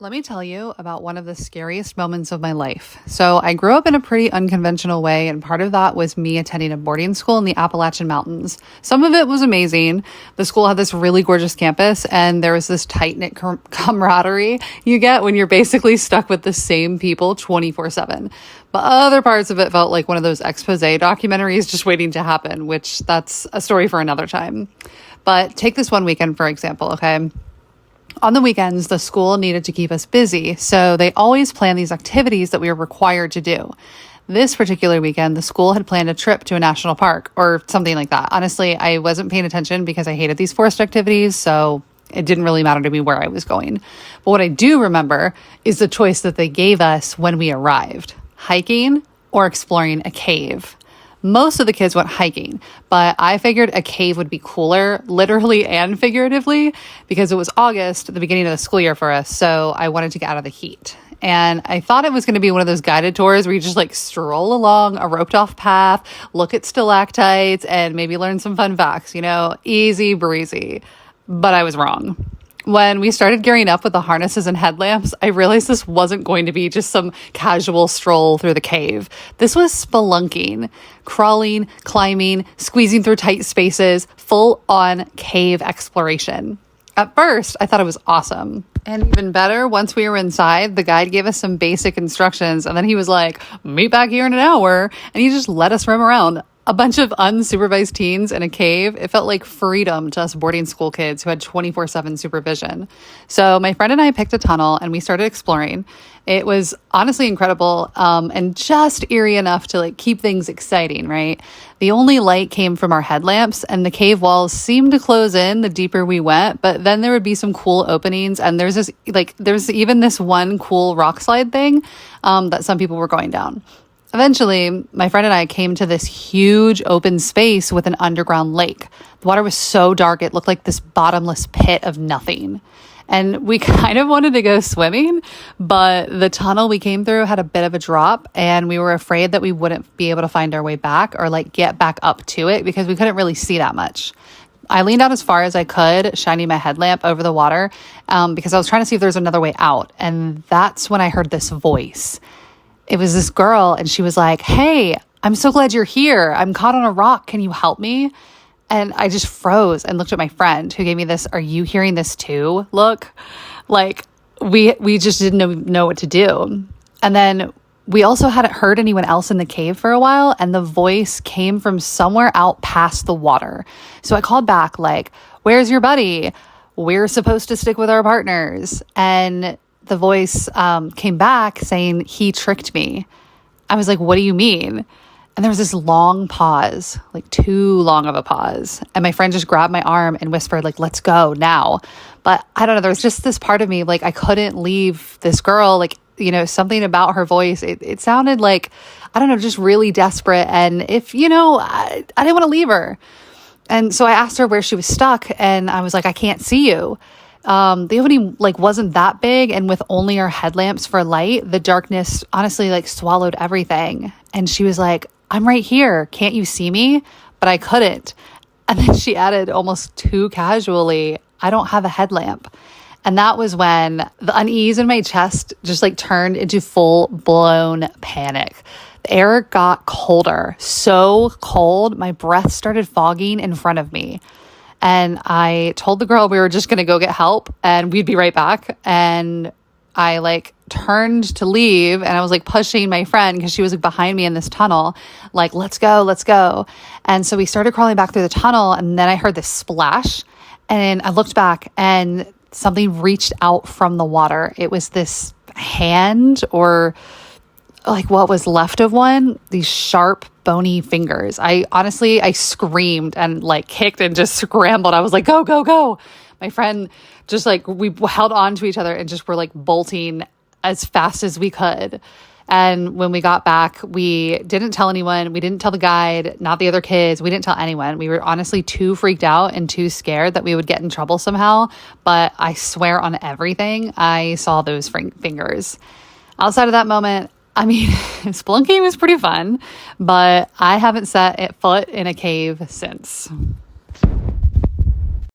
Let me tell you about one of the scariest moments of my life. So, I grew up in a pretty unconventional way, and part of that was me attending a boarding school in the Appalachian Mountains. Some of it was amazing. The school had this really gorgeous campus, and there was this tight knit camaraderie you get when you're basically stuck with the same people 24/7. But other parts of it felt like one of those expose documentaries just waiting to happen, which that's a story for another time. But take this one weekend, for example, okay? On the weekends, the school needed to keep us busy, so they always planned these activities that we were required to do. This particular weekend, the school had planned a trip to a national park or something like that. Honestly, I wasn't paying attention because I hated these forced activities, so it didn't really matter to me where I was going. But what I do remember is the choice that they gave us when we arrived: hiking or exploring a cave. Most of the kids went hiking, but I figured a cave would be cooler, literally and figuratively, because it was August, the beginning of the school year for us, so I wanted to get out of the heat. And I thought it was going to be one of those guided tours where you just like stroll along a roped off path, look at stalactites, and maybe learn some fun facts, easy breezy. But I was wrong. When we started gearing up with the harnesses and headlamps, I realized this wasn't going to be just some casual stroll through the cave. This was spelunking, crawling, climbing, squeezing through tight spaces, full-on cave exploration. At first, I thought it was awesome. And even better, once we were inside, the guide gave us some basic instructions, and then he was like, meet back here in an hour, and he just let us roam around. A bunch of unsupervised teens in a cave. It felt like freedom to us boarding school kids who had 24/7 supervision. So my friend and I picked a tunnel and we started exploring. It was honestly incredible and just eerie enough to keep things exciting, right? The only light came from our headlamps, and the cave walls seemed to close in the deeper we went, but then there would be some cool openings, and there's even this one cool rock slide thing that some people were going down. Eventually, my friend and I came to this huge open space with an underground lake. The water was so dark, it looked like this bottomless pit of nothing. And we kind of wanted to go swimming, but the tunnel we came through had a bit of a drop, and we were afraid that we wouldn't be able to find our way back or get back up to it because we couldn't really see that much. I leaned out as far as I could, shining my headlamp over the water because I was trying to see if there's another way out. And that's when I heard this voice. It was this girl, and she was like, "Hey, I'm so glad you're here. I'm caught on a rock. Can you help me?" And I just froze and looked at my friend who gave me this, "Are you hearing this too?" look. We just didn't know what to do. And then we also hadn't heard anyone else in the cave for a while, and the voice came from somewhere out past the water. So I called back "Where's your buddy? We're supposed to stick with our partners." And the voice came back saying, "He tricked me." I was like, "What do you mean?" And there was this long pause, too long of a pause. And my friend just grabbed my arm and whispered, "Let's go now." But I don't know, there was just this part of me, I couldn't leave this girl, something about her voice. It sounded I don't know, just really desperate. And if, I didn't want to leave her. And so I asked her where she was stuck, and I was like, "I can't see you." The opening wasn't that big, and with only our headlamps for light, the darkness honestly swallowed everything. And she was like, "I'm right here. Can't you see me?" But I couldn't. And then she added almost too casually, "I don't have a headlamp." And that was when the unease in my chest just turned into full blown panic. The air got colder, so cold, my breath started fogging in front of me. And I told the girl we were just going to go get help and we'd be right back. And I turned to leave, and I was pushing my friend because she was behind me in this tunnel, "Let's go, let's go." And so we started crawling back through the tunnel, and then I heard this splash, and I looked back and something reached out from the water. It was this hand, or what was left of one, these sharp, bony fingers. I screamed and kicked and just scrambled. I was like, "Go, go, go." My friend just we held on to each other and just were bolting as fast as we could. And when we got back, we didn't tell anyone. We didn't tell the guide, not the other kids. We didn't tell anyone. We were honestly too freaked out and too scared that we would get in trouble somehow. But I swear on everything, I saw those fingers. Outside of that moment, spelunking was pretty fun, but I haven't set foot in a cave since.